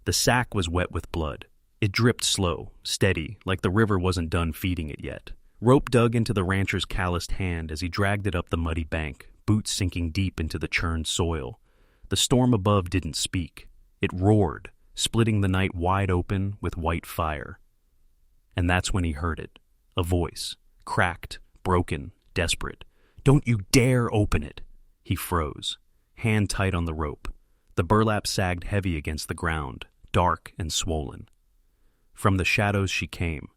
The sack was wet with blood. It dripped slow, steady, like the river wasn't done feeding it yet. Rope dug into the rancher's calloused hand as he dragged it up the muddy bank, boots sinking deep into the churned soil. The storm above didn't speak. It roared, splitting the night wide open with white fire. And that's when he heard it. A voice, cracked, broken, desperate. "Don't you dare open it!" He froze, hand tight on the rope. The burlap sagged heavy against the ground, dark and swollen. From the shadows she came.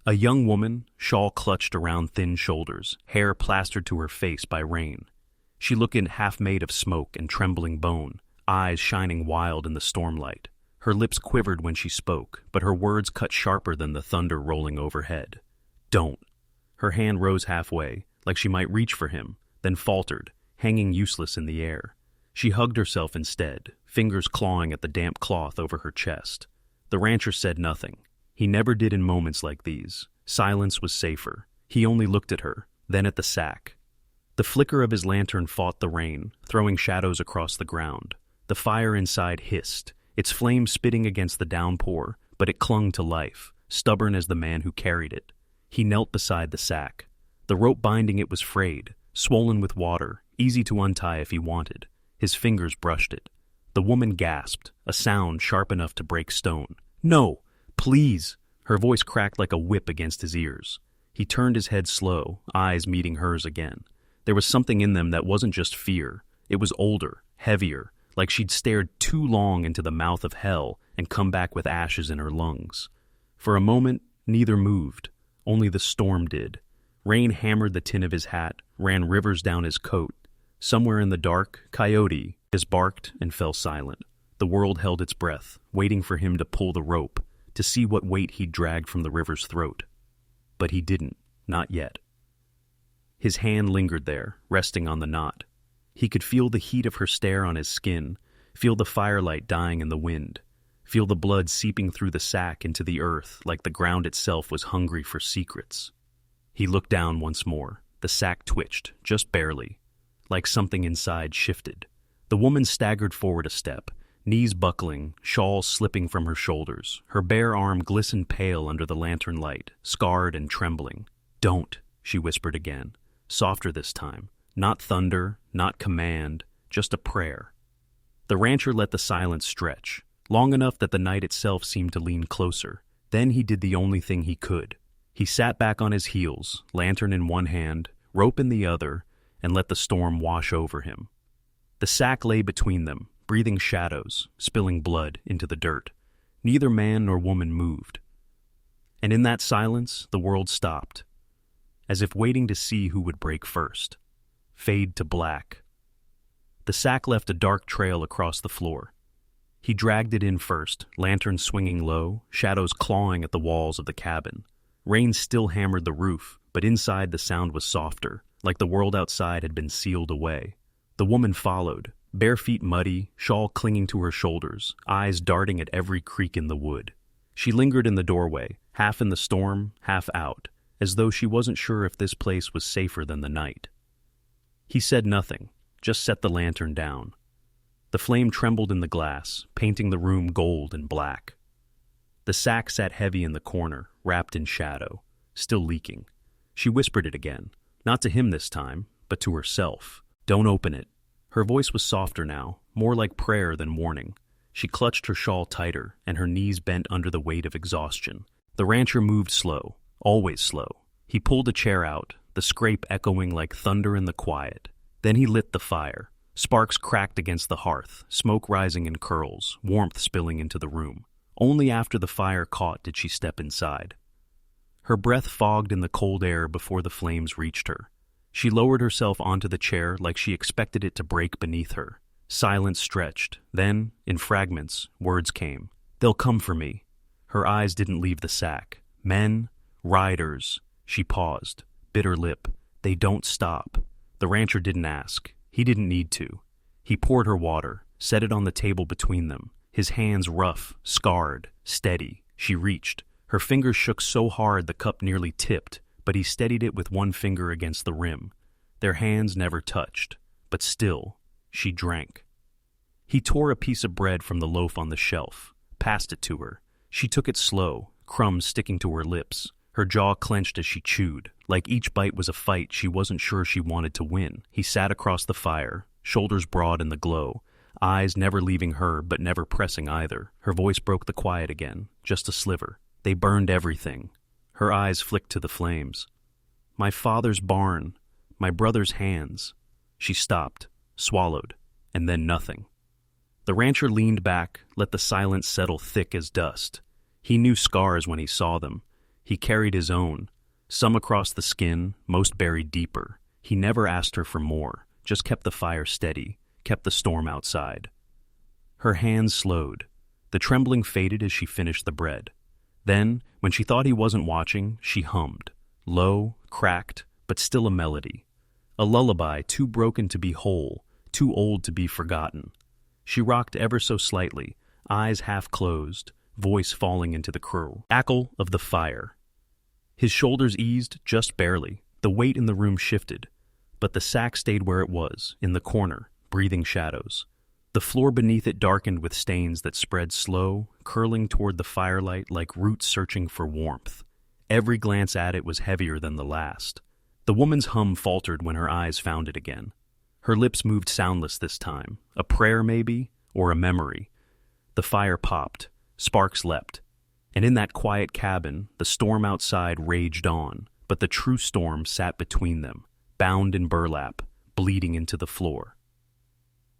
A young woman, shawl clutched around thin shoulders, hair plastered to her face by rain. She looked half made of smoke and trembling bone, eyes shining wild in the stormlight. Her lips quivered when she spoke, but her words cut sharper than the thunder rolling overhead. "Don't." Her hand rose halfway, like she might reach for him, then faltered, hanging useless in the air. She hugged herself instead, fingers clawing at the damp cloth over her chest. The rancher said nothing. He never did in moments like these. Silence was safer. He only looked at her, then at the sack. The flicker of his lantern fought the rain, throwing shadows across the ground. The fire inside hissed, its flame spitting against the downpour, but it clung to life, stubborn as the man who carried it. He knelt beside the sack. The rope binding it was frayed, swollen with water, easy to untie if he wanted. His fingers brushed it. The woman gasped, a sound sharp enough to break stone. "No! Please!" Her voice cracked like a whip against his ears. He turned his head slow, eyes meeting hers again. There was something in them that wasn't just fear. It was older, heavier, like she'd stared too long into the mouth of hell and come back with ashes in her lungs. For a moment, neither moved. Only the storm did. Rain hammered the tin of his hat, ran rivers down his coat. Somewhere in the dark, Coyote just barked and fell silent. The world held its breath, waiting for him to pull the rope, to see what weight he'd dragged from the river's throat. But he didn't, not yet. His hand lingered there, resting on the knot. He could feel the heat of her stare on his skin, feel the firelight dying in the wind, feel the blood seeping through the sack into the earth like the ground itself was hungry for secrets. He looked down once more. The sack twitched, just barely, like something inside shifted. The woman staggered forward a step, knees buckling, shawl slipping from her shoulders. Her bare arm glistened pale under the lantern light, scarred and trembling. "Don't," she whispered again, softer this time. Not thunder, not command, just a prayer. The rancher let the silence stretch, long enough that the night itself seemed to lean closer. Then he did the only thing he could. He sat back on his heels, lantern in one hand, rope in the other, and let the storm wash over him. The sack lay between them, breathing shadows, spilling blood into the dirt. Neither man nor woman moved. And in that silence, the world stopped, as if waiting to see who would break first. Fade to black. The sack left a dark trail across the floor. He dragged it in first, lantern swinging low, shadows clawing at the walls of the cabin. Rain still hammered the roof, but inside the sound was softer, like the world outside had been sealed away. The woman followed, bare feet muddy, shawl clinging to her shoulders, eyes darting at every creak in the wood. She lingered in the doorway, half in the storm, half out, as though she wasn't sure if this place was safer than the night. He said nothing, just set the lantern down. The flame trembled in the glass, painting the room gold and black. The sack sat heavy in the corner, wrapped in shadow, still leaking. She whispered it again, not to him this time, but to herself. "Don't open it." Her voice was softer now, more like prayer than warning. She clutched her shawl tighter, and her knees bent under the weight of exhaustion. The rancher moved slow, always slow. He pulled a chair out, the scrape echoing like thunder in the quiet. Then he lit the fire. Sparks cracked against the hearth, smoke rising in curls, warmth spilling into the room. Only after the fire caught did she step inside. Her breath fogged in the cold air before the flames reached her. She lowered herself onto the chair like she expected it to break beneath her. Silence stretched. Then, in fragments, words came. "They'll come for me." Her eyes didn't leave the sack. "Men, riders." She paused, bit her lip. "They don't stop." The rancher didn't ask. He didn't need to. He poured her water, set it on the table between them, his hands rough, scarred, steady. She reached. Her fingers shook so hard the cup nearly tipped, but he steadied it with one finger against the rim. Their hands never touched, but still, she drank. He tore a piece of bread from the loaf on the shelf. passed it to her. She took it slow, crumbs sticking to her lips. Her jaw clenched as she chewed. Like each bite was a fight she wasn't sure she wanted to win. He sat across the fire, shoulders broad in the glow, eyes never leaving her but never pressing either. Her voice broke the quiet again, just a sliver. They burned everything. Her eyes flicked to the flames. My father's barn, my brother's hands. She stopped, swallowed, and then nothing. The rancher leaned back, let the silence settle thick as dust. He knew scars when he saw them. He carried his own, some across the skin, most buried deeper. He never asked her for more, just kept the fire steady, kept the storm outside. Her hands slowed. The trembling faded as she finished the bread. Then, when she thought he wasn't watching, she hummed. Low, cracked, but still a melody. A lullaby too broken to be whole, too old to be forgotten. She rocked ever so slightly, eyes half closed, voice falling into the crackle of the fire. His shoulders eased just barely. The weight in the room shifted, but the sack stayed where it was, in the corner, breathing shadows. The floor beneath it darkened with stains that spread slow, curling toward the firelight like roots searching for warmth. Every glance at it was heavier than the last. The woman's hum faltered when her eyes found it again. Her lips moved soundless this time, a prayer maybe, or a memory. The fire popped, sparks leapt, and in that quiet cabin, the storm outside raged on, but the true storm sat between them, bound in burlap, bleeding into the floor.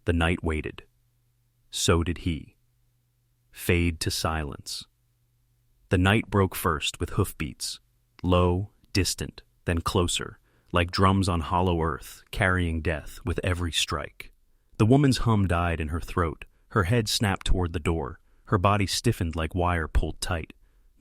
The night waited. So did he. Fade to silence. The night broke first with hoofbeats, low, distant, then closer, like drums on hollow earth, carrying death with every strike. The woman's hum died in her throat. Her head snapped toward the door. Her body stiffened like wire pulled tight.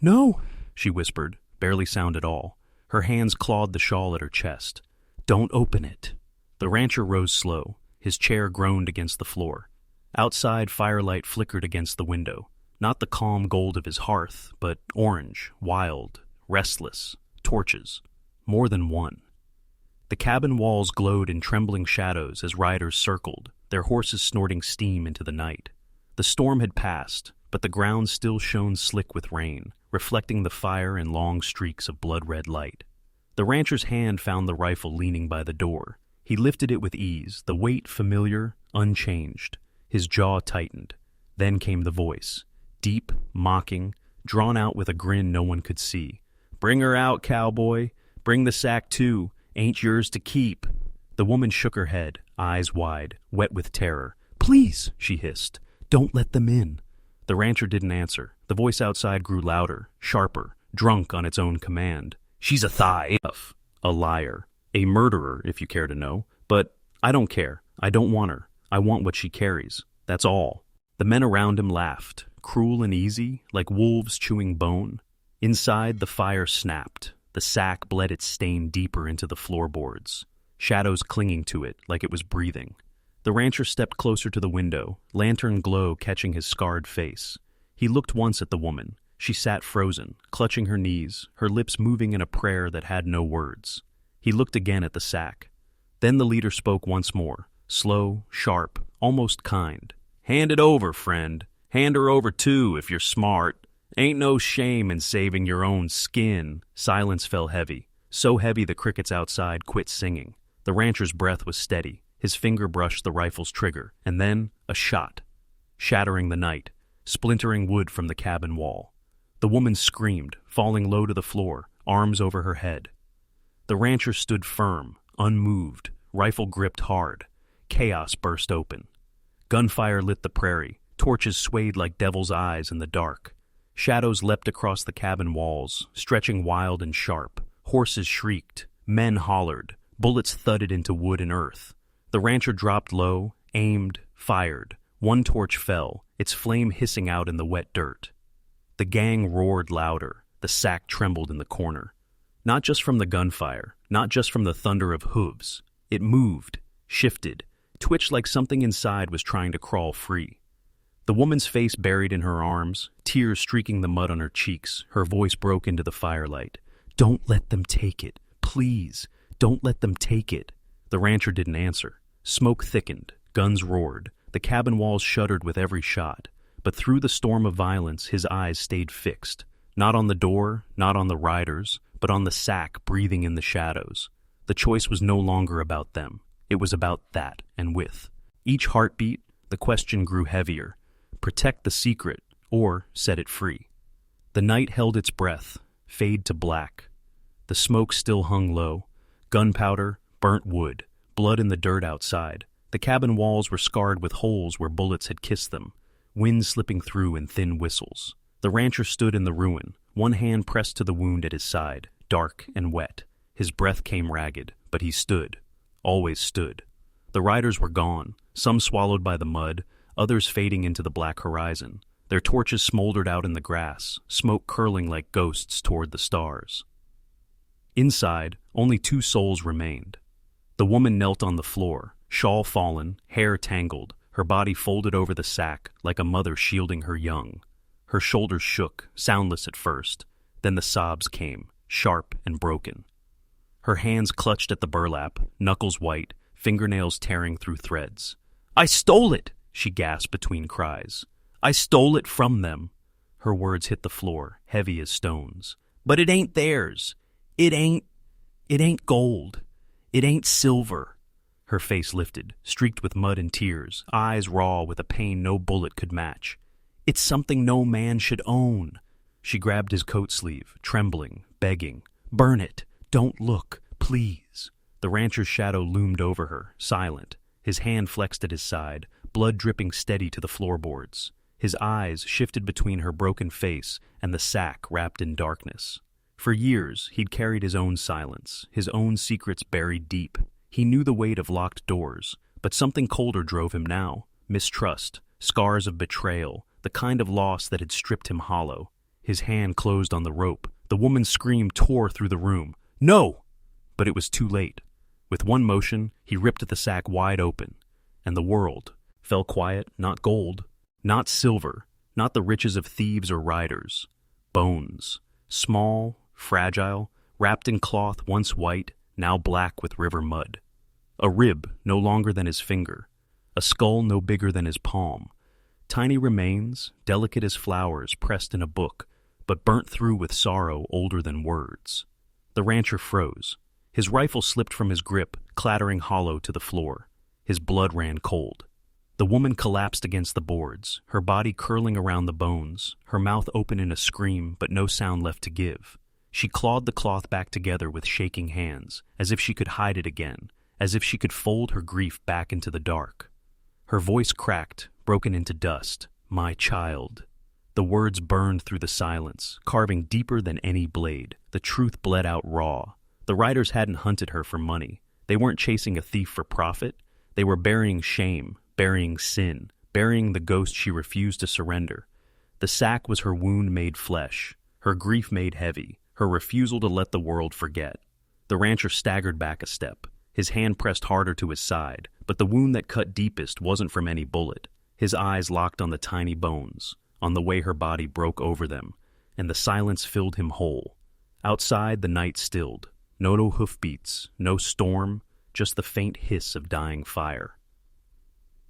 "No," she whispered, barely sound at all. Her hands clawed the shawl at her chest. "Don't open it." The rancher rose slow. His chair groaned against the floor. Outside, firelight flickered against the window. Not the calm gold of his hearth, but orange, wild, restless, torches. More than one. The cabin walls glowed in trembling shadows as riders circled, their horses snorting steam into the night. The storm had passed, but the ground still shone slick with rain, reflecting the fire in long streaks of blood-red light. The rancher's hand found the rifle leaning by the door. He lifted it with ease, the weight familiar, unchanged. His jaw tightened. Then came the voice, deep, mocking, drawn out with a grin no one could see. "Bring her out, cowboy. Bring the sack too. Ain't yours to keep." The woman shook her head, eyes wide, wet with terror. "Please," she hissed, "don't let them in." The rancher didn't answer. The voice outside grew louder, sharper, drunk on its own command. "She's a thief, a liar, a murderer, if you care to know. But I don't care. I don't want her. I want what she carries. That's all." The men around him laughed, cruel and easy, like wolves chewing bone. Inside, the fire snapped. The sack bled its stain deeper into the floorboards, shadows clinging to it like it was breathing. The rancher stepped closer to the window, lantern glow catching his scarred face. He looked once at the woman. She sat frozen, clutching her knees, her lips moving in a prayer that had no words. He looked again at the sack. Then the leader spoke once more, slow, sharp, almost kind. "Hand it over, friend. Hand her over too, if you're smart. Ain't no shame in saving your own skin." Silence fell heavy, so heavy the crickets outside quit singing. The rancher's breath was steady. His finger brushed the rifle's trigger, and then a shot, shattering the night, splintering wood from the cabin wall. The woman screamed, falling low to the floor, arms over her head. The rancher stood firm, unmoved, rifle gripped hard. Chaos burst open. Gunfire lit the prairie. Torches swayed like devil's eyes in the dark. Shadows leapt across the cabin walls, stretching wild and sharp. Horses shrieked. Men hollered. Bullets thudded into wood and earth. The rancher dropped low, aimed, fired. One torch fell, its flame hissing out in the wet dirt. The gang roared louder. The sack trembled in the corner. Not just from the gunfire, not just from the thunder of hooves. It moved, shifted, twitched like something inside was trying to crawl free. The woman's face buried in her arms, tears streaking the mud on her cheeks, her voice broke into the firelight. "Don't let them take it. Please, don't let them take it." The rancher didn't answer. Smoke thickened, guns roared, the cabin walls shuddered with every shot, but but through the storm of violence his eyes stayed fixed, not on the door, not on the riders, but on the sack breathing in the shadows. The choice was no longer about them. It was about that and with. Each heartbeat, the question grew heavier. Protect the secret, or set it free. The night held its breath, fade to black. The smoke still hung low. Gunpowder, burnt wood, blood in the dirt outside. The cabin walls were scarred with holes where bullets had kissed them, wind slipping through in thin whistles. The rancher stood in the ruin, one hand pressed to the wound at his side, dark and wet. His breath came ragged, but he stood, always stood. The riders were gone, some swallowed by the mud, others fading into the black horizon. Their torches smoldered out in the grass, smoke curling like ghosts toward the stars. Inside, only two souls remained. The woman knelt on the floor, shawl fallen, hair tangled, her body folded over the sack like a mother shielding her young. Her shoulders shook, soundless at first. Then the sobs came, sharp and broken. Her hands clutched at the burlap, knuckles white, fingernails tearing through threads. "I stole it!" she gasped between cries. "I stole it from them." Her words hit the floor, heavy as stones. "But it ain't theirs. It ain't gold. It ain't silver." Her face lifted, streaked with mud and tears, eyes raw with a pain no bullet could match. "It's something no man should own." She grabbed his coat sleeve, trembling, begging. "Burn it. Don't look, please." The rancher's shadow loomed over her, silent. His hand flexed at his side, blood dripping steady to the floorboards. His eyes shifted between her broken face and the sack wrapped in darkness. For years, he'd carried his own silence, his own secrets buried deep. He knew the weight of locked doors, but something colder drove him now. Mistrust, scars of betrayal, the kind of loss that had stripped him hollow. His hand closed on the rope. The woman's scream tore through the room. "No!" But it was too late. With one motion, he ripped the sack wide open, and the world fell quiet, not gold, not silver, not the riches of thieves or riders. Bones, small, fragile, wrapped in cloth once white, now black with river mud. A rib no longer than his finger, a skull no bigger than his palm. Tiny remains, delicate as flowers pressed in a book, but burnt through with sorrow older than words. The rancher froze. His rifle slipped from his grip, clattering hollow to the floor. His blood ran cold. The woman collapsed against the boards, her body curling around the bones, her mouth open in a scream, but no sound left to give. She clawed the cloth back together with shaking hands, as if she could hide it again, as if she could fold her grief back into the dark. Her voice cracked, broken into dust. "My child." The words burned through the silence, carving deeper than any blade. The truth bled out raw. The riders hadn't hunted her for money. They weren't chasing a thief for profit. They were burying shame, burying sin, burying the ghost she refused to surrender. The sack was her wound made flesh, her grief made heavy, her refusal to let the world forget. The rancher staggered back a step. His hand pressed harder to his side, but the wound that cut deepest wasn't from any bullet. His eyes locked on the tiny bones, on the way her body broke over them, and the silence filled him whole. Outside, the night stilled. No hoofbeats, no storm, just the faint hiss of dying fire.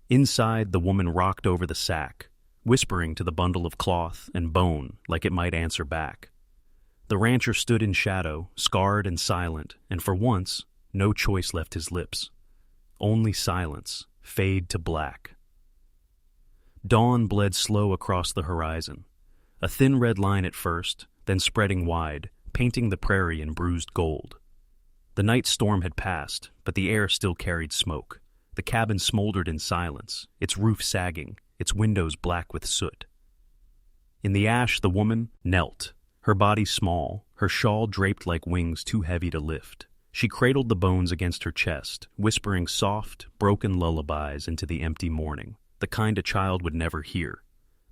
Inside, the woman rocked over the sack, whispering to the bundle of cloth and bone like it might answer back. The rancher stood in shadow, scarred and silent, and for once, no choice left his lips. Only silence, fade to black. Dawn bled slow across the horizon. A thin red line at first, then spreading wide, painting the prairie in bruised gold. The night storm had passed, but the air still carried smoke. The cabin smoldered in silence, its roof sagging, its windows black with soot. In the ash, the woman knelt, her body small, her shawl draped like wings too heavy to lift. She cradled the bones against her chest, whispering soft, broken lullabies into the empty morning, the kind a child would never hear.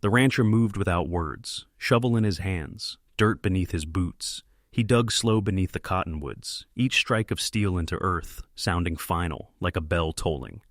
The rancher moved without words, shovel in his hands, dirt beneath his boots. He dug slow beneath the cottonwoods, each strike of steel into earth, sounding final, like a bell tolling.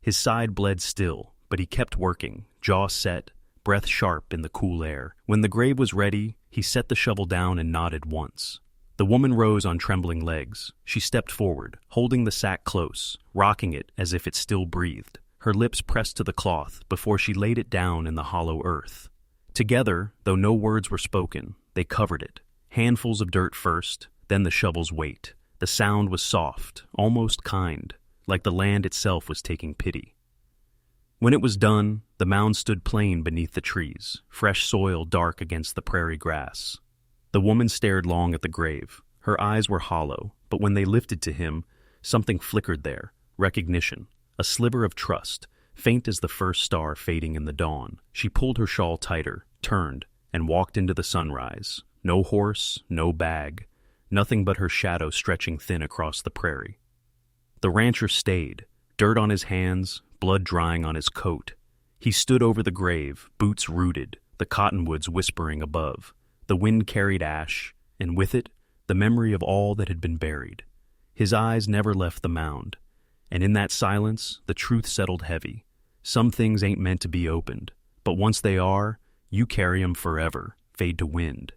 His side bled still, but he kept working, jaw set, breath sharp in the cool air. When the grave was ready, he set the shovel down and nodded once. The woman rose on trembling legs. She stepped forward, holding the sack close, rocking it as if it still breathed. her lips pressed to the cloth before she laid it down in the hollow earth. Together, though no words were spoken, they covered it. Handfuls of dirt first, then the shovel's weight. The sound was soft, almost kind, like the land itself was taking pity. When it was done, the mound stood plain beneath the trees, fresh soil dark against the prairie grass. The woman stared long at the grave. Her eyes were hollow, but when they lifted to him, something flickered there, recognition, a sliver of trust, faint as the first star fading in the dawn. She pulled her shawl tighter, turned, and walked into the sunrise. No horse, no bag, nothing but her shadow stretching thin across the prairie. The rancher stayed, dirt on his hands, blood drying on his coat. He stood over the grave, boots rooted, the cottonwoods whispering above. The wind carried ash, and with it, the memory of all that had been buried. His eyes never left the mound, and in that silence, the truth settled heavy. Some things ain't meant to be opened, but once they are, you carry 'em forever, fade to wind.